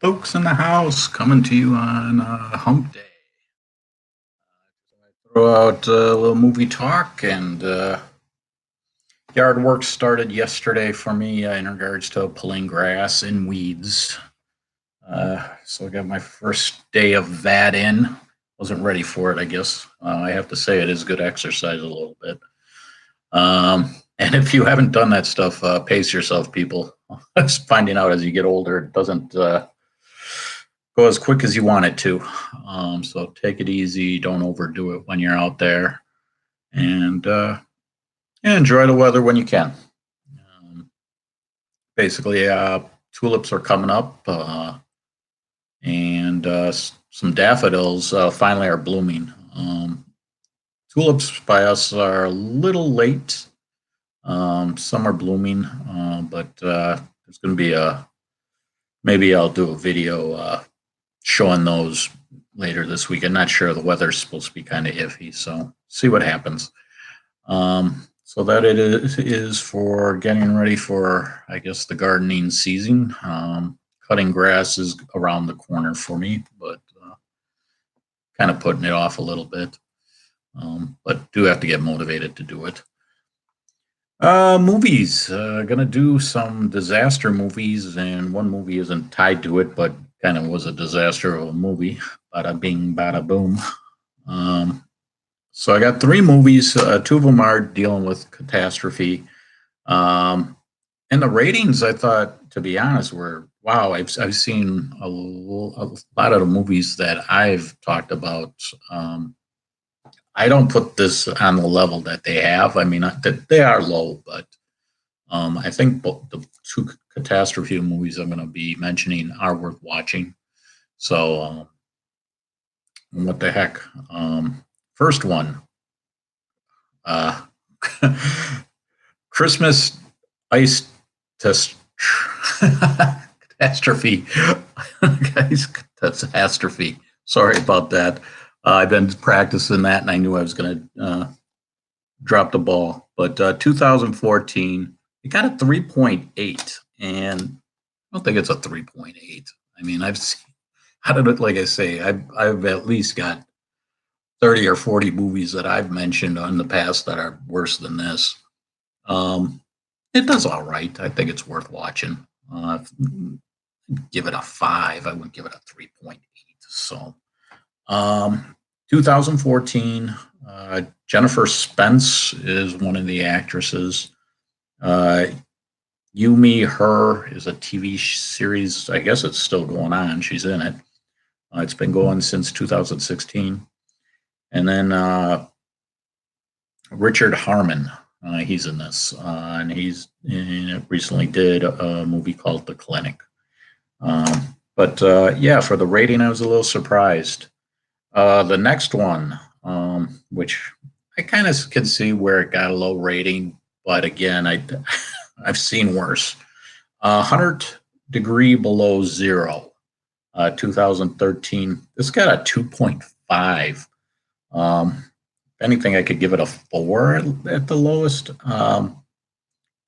Fuchs in the house coming to you on Hump Day. Throw out a little movie talk and yard work started yesterday for me in regards to pulling grass and weeds. So I got my first day of that in. Wasn't ready for it, I guess. I have to say it is good exercise a little bit. And if you haven't done that stuff, pace yourself, people. Just finding out as you get older, it doesn't go as quick as you want it to. So take it easy. Don't overdo it when you're out there. And enjoy the weather when you can. Um, Basically, tulips are coming up, and some daffodils finally are blooming. Tulips by us are a little late. Some are blooming, but there's going to be maybe I'll do a video showing those later this week. I'm not sure. The weather's supposed to be kind of iffy, so see what happens. So that it is for getting ready for, I guess, the gardening season. Cutting grass is around the corner for me, but kind of putting it off a little bit. But do have to get motivated to do it. Movies. Gonna do some disaster movies, and one movie isn't tied to it, but kind of was a disaster of a movie. Bada bing, bada boom. So I got three movies. Two of them are dealing with catastrophe. And the ratings, I thought, to be honest, were wow. I've seen a lot of the movies that I've talked about. I don't put this on the level that they have. I mean, that they are low, but I think both the two catastrophe movies I'm going to be mentioning are worth watching. So, what the heck? First one, uh, Christmas ice test catastrophe. Guys, catastrophe. Sorry about that. I've been practicing that, and I knew I was going to drop the ball. But 2014, it got a 3.8, and I don't think it's a 3.8. I mean, I've seen, how did it? Like I say, I've at least got 30 or 40 movies that I've mentioned in the past that are worse than this. It does all right. I think it's worth watching. Give it a 5. I wouldn't give it a 3.8. So. 2014, Jennifer Spense is one of the actresses. You, Me, Her is a TV series. I guess it's still going on. She's in it. It's been going since 2016. And then Richard Harmon, he's in this. And he's recently did a movie called The Clinic. But yeah, for the rating, I was a little surprised. The next one, which I kind of can see where it got a low rating, but again, I've seen worse. 100 Below Zero, 2013. This got a 2.5. If anything, I could give it a 4 at the lowest.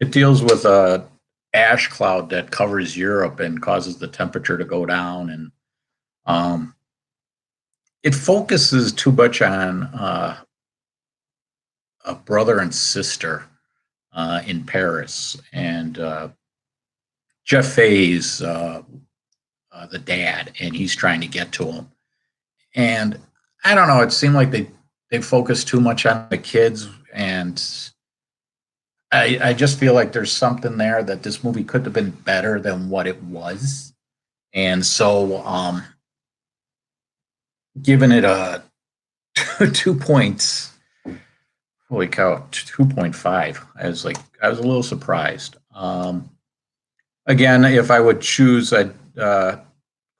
It deals with a ash cloud that covers Europe and causes the temperature to go down, and it focuses too much on a brother and sister in Paris, and Jeff Fahey's the dad, and he's trying to get to him. And I don't know, it seemed like they focus too much on the kids, and I just feel like there's something there that this movie could have been better than what it was. And so giving it a 2 points, holy cow, 2.5. I was a little surprised. Again, if I would choose,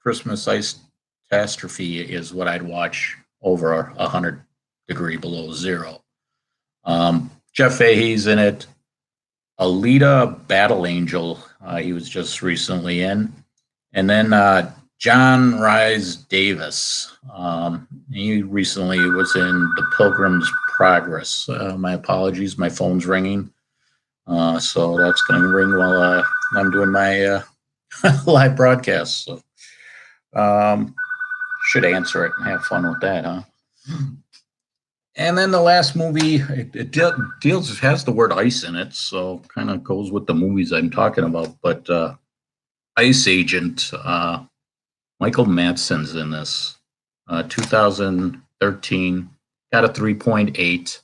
Christmas Icetastrophe is what I'd watch over 100 Below Zero. Jeff Fahey's in it. Alita Battle Angel, he was just recently in. And then John Rhys Davis. He recently was in The Pilgrim's Progress. My apologies, my phone's ringing. So that's going to ring while I'm doing my live broadcast. So Should answer it and have fun with that, huh? And then the last movie, deals has the word ice in it, so kind of goes with the movies I'm talking about. But Ice Agent, Michael Madsen's in this. 2013, got a 3.8.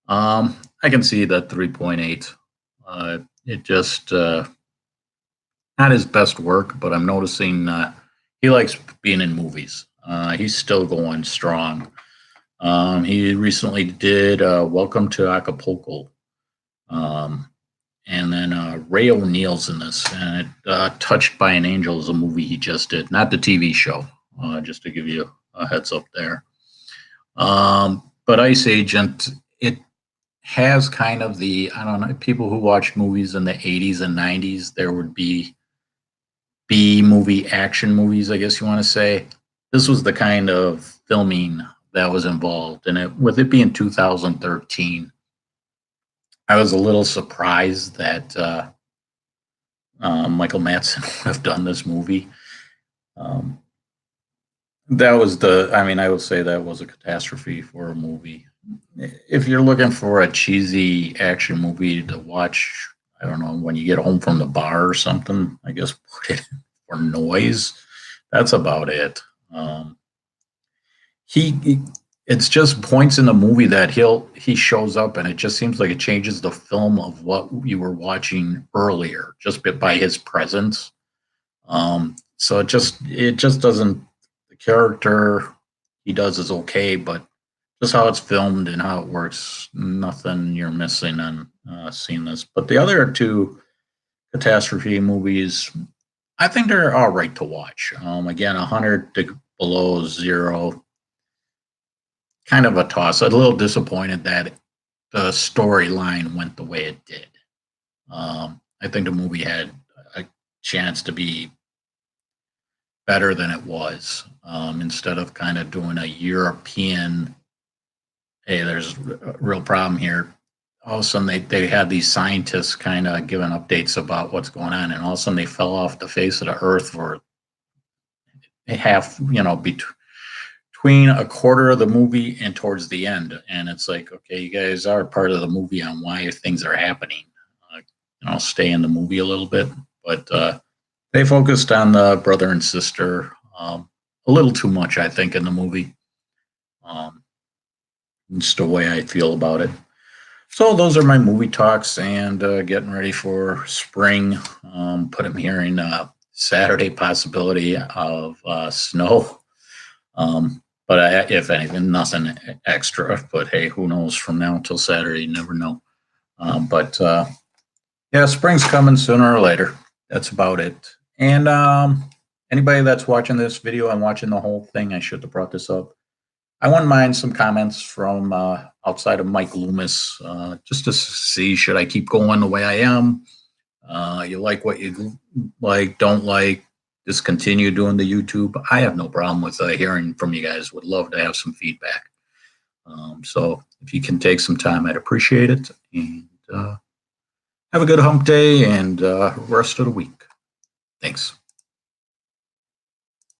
I can see that 3.8. It just not his best work, but I'm noticing he likes being in movies. He's still going strong. He recently did Welcome to Acapulco. And then Ray O'Neill's in this. And Touched by an Angel is a movie he just did, not the TV show, just to give you a heads up there. But Ice Agent, it has kind of the, I don't know, people who watch movies in the 80s and 90s, there would be B-movie action movies, I guess you want to say. This was the kind of filming that was involved. And with it being 2013, I was a little surprised that Michael Madsen would have done this movie. That was I would say that was a catastrophe for a movie. If you're looking for a cheesy action movie to watch, I don't know, when you get home from the bar or something, I guess put it for noise. That's about it. It's just points in the movie that he shows up, and it just seems like it changes the film of what you were watching earlier just by his presence. So it just doesn't. The character he does is okay, but just how it's filmed and how it works, nothing you're missing on seeing this. But the other two catastrophe movies, I think they're all right to watch. Again, 100 to below 0. Kind of a toss. A little disappointed that the storyline went the way it did. I think the movie had a chance to be better than it was. Instead of kind of doing a European, hey, there's a real problem here. All of a sudden, they had these scientists kind of giving updates about what's going on, and all of a sudden they fell off the face of the earth for half, between a quarter of the movie and towards the end. And it's like, okay, you guys are part of the movie on why things are happening. Stay in the movie a little bit. But they focused on the brother and sister a little too much, I think, in the movie. Just the way I feel about it. So those are my movie talks, and getting ready for spring. Put them here in Saturday possibility of snow. But if anything, nothing extra. But hey, who knows from now until Saturday? You never know. Yeah, spring's coming sooner or later. That's about it. And anybody that's watching this video and watching the whole thing, I should have brought this up. I wouldn't mind some comments from outside of Mike Loomis, just to see, should I keep going the way I am? You like what you like, don't like, just continue doing the YouTube. I have no problem with hearing from you guys. Would love to have some feedback. So if you can take some time, I'd appreciate it. And have a good hump day and rest of the week. Thanks.